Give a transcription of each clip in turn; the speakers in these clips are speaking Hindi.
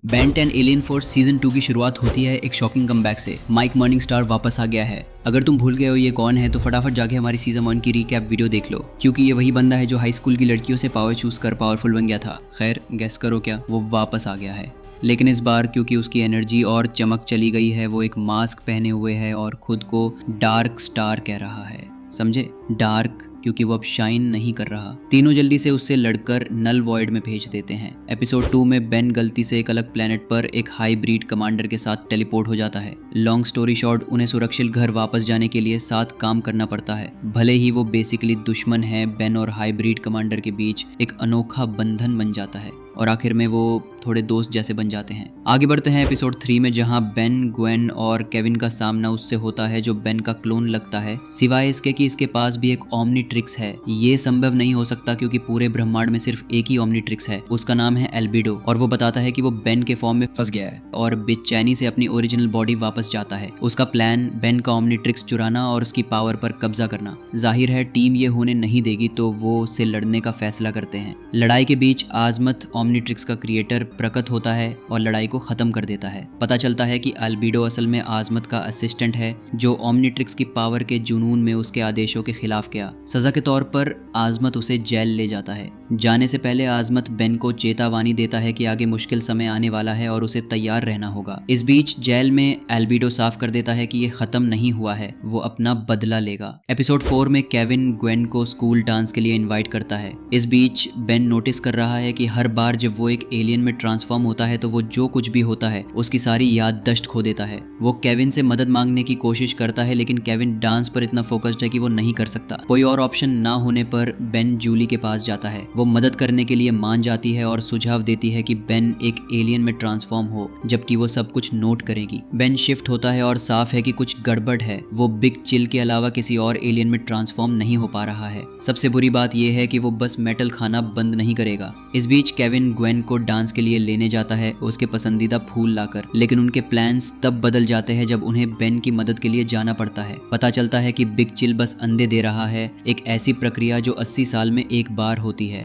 बेन 10 एलियन फोर्स सीजन 2 की शुरुआत होती है एक शॉकिंग कमबैक से। माइक मॉर्निंगस्टार वापस आ गया है। अगर तुम भूल गए हो ये कौन है तो फटाफट जाके हमारी सीजन 1 की रीकैप वीडियो देख लो, क्योंकि ये वही बंदा है जो हाई स्कूल की लड़कियों से पावर चूज कर पावरफुल बन गया था। खैर गेस करो क्या, वो वापस आ गया है। लेकिन इस बार क्योंकि उसकी एनर्जी और चमक चली गई है, वो एक मास्क पहने हुए है और खुद को डार्क स्टार कह रहा है। समझे? डार्क, क्योंकि वो अब शाइन नहीं कर रहा। तीनों जल्दी से उससे लड़कर नल वॉइड में भेज देते हैं। एपिसोड 2 में बेन गलती से एक अलग प्लेनेट पर एक हाइब्रिड कमांडर के साथ टेलीपोर्ट हो जाता है। लॉन्ग स्टोरी शॉर्ट, उन्हें सुरक्षित घर वापस जाने के लिए साथ काम करना पड़ता है। भले ही वो बेसिकली दुश्मन है, बेन और हाइब्रिड कमांडर के बीच एक अनोखा बंधन बन जाता है और आखिर में वो थोड़े दोस्त जैसे बन जाते हैं। आगे बढ़ते हैं एपिसोड 3 में, जहां बेन, ग्वेन और केविन का सामना उससे होता है जो बेन का क्लोन लगता है, सिवाय इसके कि इसके पास भी एक ओमनीट्रिक्स है। ये संभव नहीं हो सकता क्योंकि पूरे ब्रह्मांड में सिर्फ एक ही ओमनीट्रिक्स है, उसका नाम है एल्बिडो, और वो बताता है कि वो बेन के फॉर्म में फंस गया है और बेचैनी से अपनी ओरिजिनल बॉडी वापस जाता है। उसका प्लान बेन का ओमनीट्रिक्स चुराना और उसकी पावर पर कब्जा करना। जाहिर है टीम ये होने नहीं देगी तो वो उससे लड़ने का फैसला करते हैं। लड़ाई के बीच आजमत ओमनीट्रिक्स का क्रिएटर प्रकट होता है और लड़ाई को खत्म कर देता है। पता चलता है कि एल्बिडो असल में आजमत का असिस्टेंट है जो ओमनीट्रिक्स की पावर के जुनून में उसके आदेशों के खिलाफ गया। सजा के तौर पर आजमत उसे जेल ले जाता है। जाने से पहले आजमत बेन को चेतावनी देता है कि आगे मुश्किल समय आने वाला है और उसे तैयार रहना होगा। इस बीच जेल में एल्बिडो साफ कर देता है कि ये खत्म नहीं हुआ है, वो अपना बदला लेगा। एपिसोड 4 में केविन ग्वेन को स्कूल डांस के लिए इनवाइट करता है। इस बीच बेन नोटिस कर रहा है कि हर बार जब वो एक एलियन में ट्रांसफॉर्म होता है तो वो जो कुछ भी होता है उसकी सारी याददाश्त खो देता है। वो केविन से मदद मांगने की कोशिश करता है, लेकिन केविन डांस पर इतना फोकस्ड है कि वो नहीं कर सकता। कोई और ऑप्शन ना होने पर बेन जूली के पास जाता है। वो मदद करने के लिए मान जाती है और सुझाव देती है कि बेन एक एलियन में ट्रांसफॉर्म हो, जबकि वो सब कुछ नोट करेगी। बेन शिफ्ट होता है और साफ है कि कुछ गड़बड़ है। वो बिग चिल के अलावा किसी और एलियन में ट्रांसफॉर्म नहीं हो पा रहा है। सबसे बुरी बात यह है कि वो बस मेटल खाना बंद नहीं करेगा। इस बीच केविन ग्वेन को डांस के लिए लेने जाता है उसके पसंदीदा फूल लाकर, लेकिन उनके प्लान्स तब बदल जाते हैं जब उन्हें बेन की मदद के लिए जाना पड़ता है। पता चलता है कि बिग चिल बस अंधे दे रहा है, एक ऐसी प्रक्रिया जो 80 साल में एक बार होती है।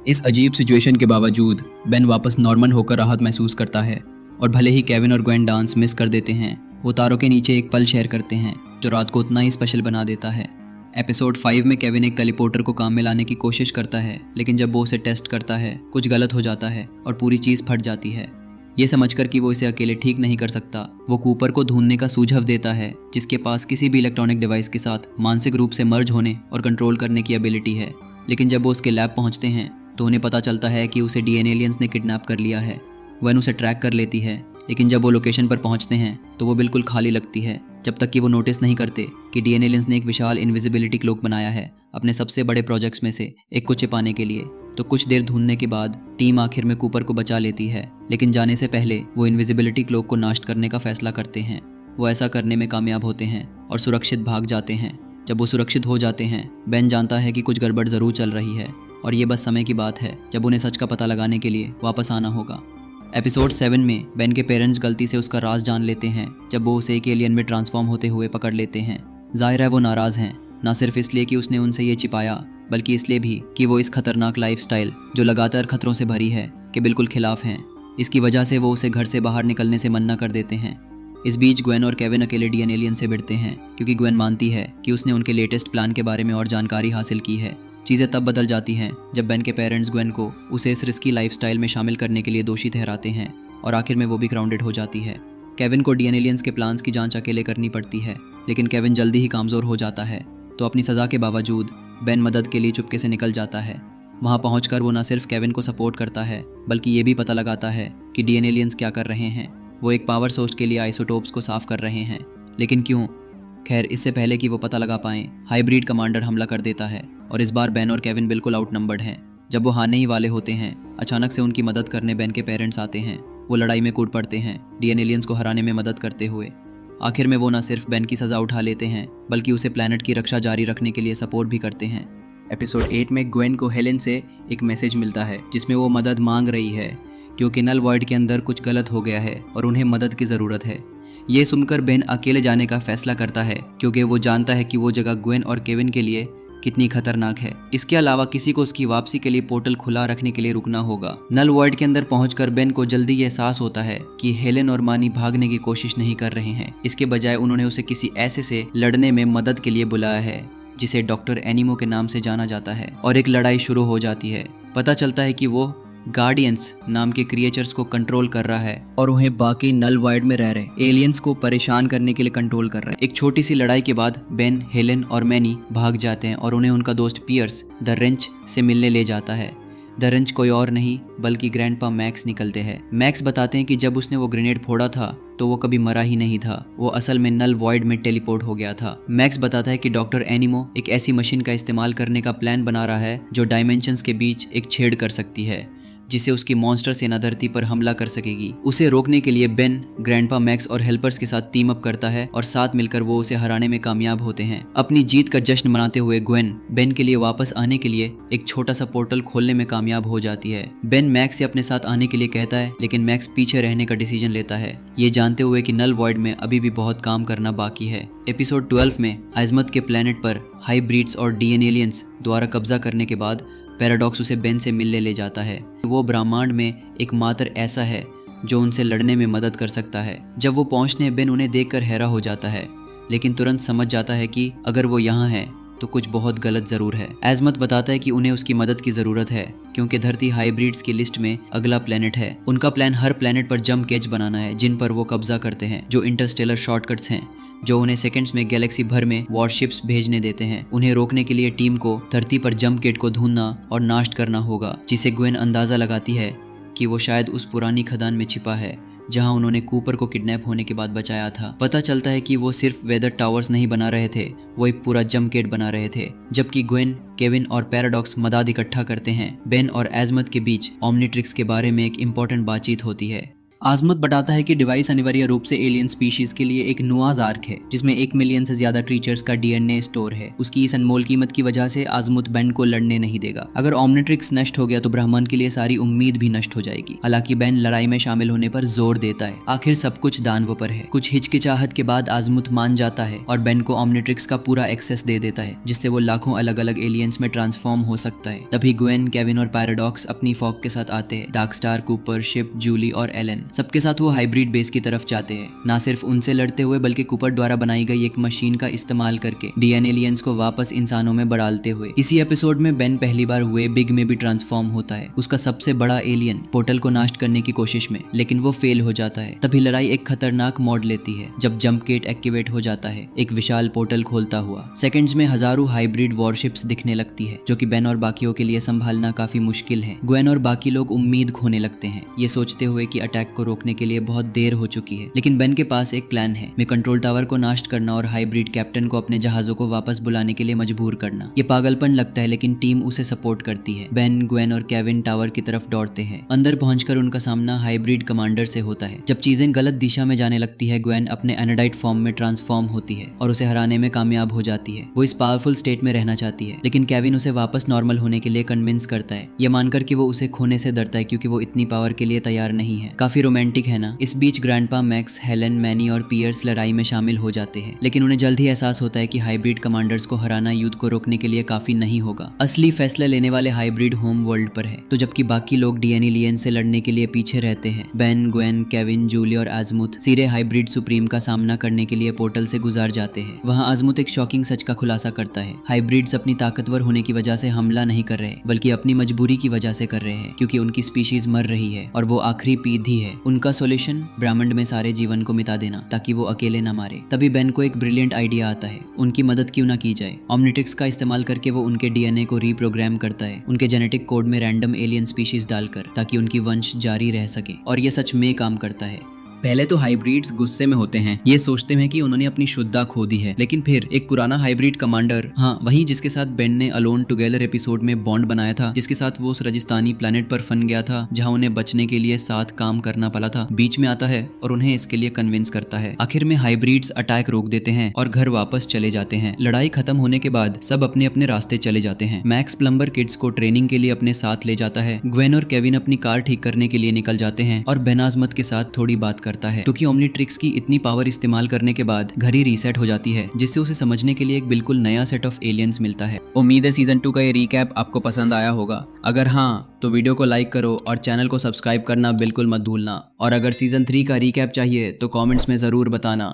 इस अजीब सिचुएशन के बावजूद बेन वापस नॉर्मल होकर राहत महसूस करता है और भले ही केविन और ग्वेन डांस मिस कर देते हैं, वो तारों के नीचे एक पल शेयर करते हैं जो रात को उतना ही स्पेशल बना देता है। एपिसोड 5 में केविन एक टेलीपोर्टर को काम में लाने की कोशिश करता है, लेकिन जब वो उसे टेस्ट करता है कुछ गलत हो जाता है और पूरी चीज़ फट जाती है। ये समझकर कि वो इसे अकेले ठीक नहीं कर सकता, वो कूपर को ढूंढने का सुझाव देता है जिसके पास किसी भी इलेक्ट्रॉनिक डिवाइस के साथ मानसिक रूप से मर्ज होने और कंट्रोल करने की एबिलिटी है। लेकिन जब वो उसके लैब पहुंचते हैं तो उन्हें पता चलता है कि उसे डीएन एलियंस ने किडनैप कर लिया है। वह उसे ट्रैक कर लेती है, लेकिन जब वो लोकेशन पर पहुंचते हैं तो वो बिल्कुल खाली लगती है, जब तक कि वो नोटिस नहीं करते कि डीएन एलियंस ने एक विशाल इनविजिबिलिटी क्लोक बनाया है अपने सबसे बड़े प्रोजेक्ट्स में से एक को छिपाने के लिए। तो कुछ देर ढूंढने के बाद टीम आखिर में कूपर को बचा लेती है, लेकिन जाने से पहले वो इनविजिबिलिटी क्लोक को नष्ट करने का फैसला करते हैं। वो ऐसा करने में कामयाब होते हैं और सुरक्षित भाग जाते हैं। जब वो सुरक्षित हो जाते हैं, बेन जानता है कि कुछ गड़बड़ ज़रूर चल रही है और ये बस समय की बात है जब उन्हें सच का पता लगाने के लिए वापस आना होगा। एपिसोड 7 में बेन के पेरेंट्स गलती से उसका राज जान लेते हैं जब वो उसे एक एलियन में ट्रांसफॉर्म होते हुए पकड़ लेते हैं। जाहिर है वो नाराज़ हैं, ना सिर्फ इसलिए कि उसने उनसे ये छिपाया, बल्कि इसलिए भी कि वो इस खतरनाक लाइफस्टाइल जो लगातार खतरों से भरी है के बिल्कुल खिलाफ हैं। इसकी वजह से वो उसे घर से बाहर निकलने से मना कर देते हैं। इस बीच ग्वेन और केविन अकेले डीएन एलियन से भिड़ते हैं क्योंकि ग्वेन मानती है कि उसने उनके लेटेस्ट प्लान के बारे में और जानकारी हासिल की है। चीज़ें तब बदल जाती हैं जब बेन के पेरेंट्स ग्वेन को उसे इस रिस्की लाइफस्टाइल में शामिल करने के लिए दोषी ठहराते हैं और आखिर में वो भी ग्राउंडेड हो जाती है। केविन को डीएन एलियंस के प्लान्स की जांच अकेले करनी पड़ती है, लेकिन केविन जल्दी ही कमज़ोर हो जाता है। तो अपनी सज़ा के बावजूद बेन मदद के लिए चुपके से निकल जाता है। वहाँ पहुँचकर वो न सिर्फ केविन को सपोर्ट करता है, बल्कि ये भी पता लगाता है कि डीएन एलियंस क्या कर रहे हैं। वो एक पावर सोर्स के लिए आइसोटोप्स को साफ कर रहे हैं, लेकिन क्यों? खैर, इससे पहले कि वो पता लगा पाएं, हाइब्रिड कमांडर हमला कर देता है और इस बार बेन और केविन बिल्कुल आउटनंबर्ड हैं। जब वो हारने ही वाले होते हैं, अचानक से उनकी मदद करने बेन के पेरेंट्स आते हैं। वो लड़ाई में कूद पड़ते हैं, डीएन एलियंस को हराने में मदद करते हुए। आखिर में वो न सिर्फ बेन की सज़ा उठा लेते हैं, बल्कि उसे प्लैनेट की रक्षा जारी रखने के लिए सपोर्ट भी करते हैं। एपिसोड 8 में ग्वेन को हेलेन से एक मैसेज मिलता है जिसमें वो मदद मांग रही है क्योंकि नल वर्ल्ड के अंदर कुछ गलत हो गया है और उन्हें मदद की ज़रूरत है। ये सुनकर बेन अकेले जाने का फैसला करता है क्योंकि वो जानता है कि वो जगह ग्वेन और केविन के लिए कितनी खतरनाक है। इसके अलावा किसी को उसकी वापसी के लिए पोर्टल खुला रखने के लिए रुकना होगा। नल वर्ल्ड के अंदर पहुंचकर बेन को जल्दी ये एहसास होता है कि हेलेन और मानी भागने की कोशिश नहीं कर रहे हैं। इसके बजाय उन्होंने उसे किसी ऐसे से लड़ने में मदद के लिए बुलाया है जिसे डॉक्टर एनिमो के नाम से जाना जाता है, और एक लड़ाई शुरू हो जाती है। पता चलता है कि वो गार्डियंस नाम के क्रिएचर्स को कंट्रोल कर रहा है और उन्हें बाकी नल वाइड में रह रहे एलियंस को परेशान करने के लिए कंट्रोल कर रहा है। एक छोटी सी लड़ाई के बाद बेन, हेलेन और मैनी भाग जाते हैं और उन्हें उनका दोस्त पियर्स द रेंच से मिलने ले जाता है। द रेंच कोई और नहीं बल्कि ग्रैंडपा मैक्स निकलते हैं। मैक्स बताते हैं कि जब उसने वो ग्रेनेड फोड़ा था तो वो कभी मरा ही नहीं था, वो असल में नल वॉइड में टेलीपोर्ट हो गया था। मैक्स बताता है कि डॉक्टर एनिमो एक ऐसी मशीन का इस्तेमाल करने का प्लान बना रहा है जो डायमेंशंस के बीच एक छेड़ कर सकती है, जिससे उसकी मॉन्स्टर सेना धरती पर हमला कर सकेगी। उसे रोकने के लिए बेन ग्रैंडपा मैक्स और हेल्पर्स के साथ टीम अप करता है और साथ मिलकर वो उसे हराने में कामयाब होते हैं। अपनी जीत का जश्न मनाते हुए ग्वेन बेन के लिए वापस आने के लिए एक छोटा सा पोर्टल खोलने में कामयाब हो जाती है। बेन मैक्स से अपने साथ आने के लिए कहता है, लेकिन मैक्स पीछे रहने का डिसीजन लेता है, ये जानते हुए कि नल वॉइड में अभी भी बहुत काम करना बाकी है। एपिसोड 12 में आजमत के प्लेनेट पर हाइब्रिड्स और डीएन एलियंस द्वारा कब्जा करने के बाद पैराडॉक्स उसे बेन से मिलने ले जाता है। वो ब्रह्मांड में एकमात्र ऐसा है जो उनसे लड़ने में मदद कर सकता है। जब वो पहुंचने बेन उन्हें देखकर हैरा हो जाता है, लेकिन तुरंत समझ जाता है कि अगर वो यहाँ है तो कुछ बहुत गलत ज़रूर है। आजमत बताता है कि उन्हें उसकी मदद की ज़रूरत है क्योंकि धरती हाइब्रिड्स की लिस्ट में अगला प्लेनेट है। उनका प्लान हर प्लेनेट पर जंप कैच बनाना है जिन पर वो कब्जा करते हैं, जो इंटरस्टेलर शॉर्टकट्स हैं जो उन्हें सेकंड्स में गैलेक्सी भर में वॉरशिप्स भेजने देते हैं। उन्हें रोकने के लिए टीम को धरती पर जंप किट को ढूंढना और नाश करना होगा, जिसे ग्वेन अंदाज़ा लगाती है कि वो शायद उस पुरानी खदान में छिपा है जहां उन्होंने कूपर को किडनैप होने के बाद बचाया था। पता चलता है कि वो सिर्फ वेदर टावर्स नहीं बना रहे थे, वो एक पूरा जंप किट बना रहे थे। जबकि ग्वेन, केविन और पैराडॉक्स मदद इकट्ठा करते हैं, बेन और आजमत के बीच ओमनिट्रिक्स के बारे में एक इम्पोर्टेंट बातचीत होती है। आजमत बताता है कि डिवाइस अनिवार्य रूप से एलियन स्पीशीज के लिए एक नुआज आर्क है जिसमें 1 मिलियन से ज्यादा क्रीचर्स का डीएनए स्टोर है। उसकी इस अनमोल कीमत की वजह से आजमुत बेन को लड़ने नहीं देगा। अगर ओमनिट्रिक्स नष्ट हो गया तो ब्रह्मांड के लिए सारी उम्मीद भी नष्ट हो जाएगी। हालांकि बेन लड़ाई में शामिल होने पर जोर देता है। आखिर सब कुछ दानवों पर है। कुछ हिचकिचाहट के बाद आजमुत मान जाता है और बेन को ओमनिट्रिक्स का पूरा एक्सेस दे देता है, जिससे वो लाखों अलग अलग एलियंस में ट्रांसफॉर्म हो सकता है। तभी ग्वेन, केविन और पैराडॉक्स अपनी फॉग के साथ आते हैं। डार्कस्टार, कूपर, शिप, जूली और एलन सबके साथ वो हाइब्रिड बेस की तरफ जाते हैं। ना सिर्फ उनसे लड़ते हुए बल्कि कूपर द्वारा बनाई गई एक मशीन का इस्तेमाल करके डीएन एलियंस को वापस इंसानों में बढ़ाते हुए। इसी एपिसोड में बेन पहली बार हुए बिग में भी ट्रांसफॉर्म होता है, उसका सबसे बड़ा एलियन पोर्टल को नष्ट करने की कोशिश में, लेकिन वो फेल हो जाता है। तभी लड़ाई एक खतरनाक मोड़ लेती है जब जंप किट एक्टिवेट हो जाता है, एक विशाल पोर्टल खोलता हुआ। सेकंड्स में हजारों हाइब्रिड वॉरशिप्स दिखने लगती है जो कि बेन और बाकियों के लिए संभालना काफी मुश्किल है। ग्वेन और बाकी लोग उम्मीद खोने लगते हैं, ये सोचते हुए कि अटैक को रोकने के लिए बहुत देर हो चुकी है। लेकिन बेन के पास एक प्लान है, में कंट्रोल टावर को नष्ट करना और हाइब्रिड कैप्टन को अपने जहाजों को वापस बुलाने के लिए मजबूर करना। ये पागलपन लगता है लेकिन टीम उसे सपोर्ट करती है। बेन, ग्वेन और केविन टावर की तरफ दौड़ते हैं। अंदर पहुंचकर उनका सामना हाइब्रिड कमांडर से होता है। जब चीजें गलत दिशा में जाने लगती है, ग्वेन अपने एनाडाइट फॉर्म में ट्रांसफॉर्म होती है और उसे हराने में कामयाब हो जाती है। वो इस पावरफुल स्टेट में रहना चाहती है, लेकिन केविन उसे वापस नॉर्मल होने के लिए कन्विंस करता है, ये मानकर कि वो उसे खोने से डरता है क्योंकि वो इतनी पावर के लिए तैयार नहीं है। काफी रोमांटिक है ना। इस बीच ग्रैंडपा मैक्स, हेलेन, मैनी और पियर्स लड़ाई में शामिल हो जाते हैं, लेकिन उन्हें जल्द ही एहसास होता है कि हाइब्रिड कमांडर्स को हराना युद्ध को रोकने के लिए काफी नहीं होगा। असली फैसला लेने वाले हाइब्रिड होम वर्ल्ड पर है। तो जबकि बाकी लोग डीएन एलियन से लड़ने के लिए पीछे रहते हैं, बेन, ग्वेन, केविन, जूली और आजमुत सीधे हाइब्रिड सुप्रीम का सामना करने के लिए पोर्टल से गुजार जाते हैं। वहां आजमुत एक शॉकिंग सच का खुलासा करता है, हाइब्रिड्स अपनी ताकतवर होने की वजह से हमला नहीं कर रहे बल्कि अपनी मजबूरी की वजह से कर रहे हैं, क्योंकि उनकी स्पीशीज मर रही है और वो आखिरी पीढ़ी है। उनका सोल्यूशन ब्रह्मांड में सारे जीवन को मिटा देना ताकि वो अकेले ना मारे। तभी बेन को एक ब्रिलियंट आइडिया आता है, उनकी मदद क्यों ना की जाए। ओमनिट्रिक्स का इस्तेमाल करके वो उनके डीएनए को रीप्रोग्राम करता है, उनके जेनेटिक कोड में रैंडम एलियन स्पीशीज डालकर, ताकि उनकी वंश जारी रह सके। और ये सच में काम करता है। पहले तो हाइब्रिड्स गुस्से में होते हैं, ये सोचते हैं कि उन्होंने अपनी शुद्धता खो दी है, लेकिन फिर एक पुराना हाइब्रिड कमांडर, हाँ वही जिसके साथ बेन ने अलोन टुगेदर एपिसोड में बॉन्ड बनाया था, जिसके साथ वो उस राजस्थानी प्लेनेट पर फन गया था जहां उन्हें बचने के लिए साथ काम करना पड़ा था, बीच में आता है और उन्हें इसके लिए कन्विंस करता है। आखिर में हाइब्रिड्स अटैक रोक देते हैं और घर वापस चले जाते हैं। लड़ाई खत्म होने के बाद सब अपने अपने रास्ते चले जाते हैं। मैक्स प्लम्बर किड्स को ट्रेनिंग के लिए अपने साथ ले जाता है। ग्वेन और केविन अपनी कार ठीक करने के लिए निकल जाते हैं और बेन आजमत के साथ थोड़ी बात करता है क्योंकि ओमनीट्रिक्स की इतनी पावर इस्तेमाल करने के बाद घर ही रीसेट हो जाती है, जिससे उसे समझने के लिए एक बिल्कुल नया सेट ऑफ एलियंस मिलता है। उम्मीद है सीजन 2 का ये रीकैप आपको पसंद आया होगा। अगर हाँ तो वीडियो को लाइक करो और चैनल को सब्सक्राइब करना बिल्कुल मत भूलना। और अगर सीजन 3 का रीकैप चाहिए तो कमेंट्स में ज़रूर बताना।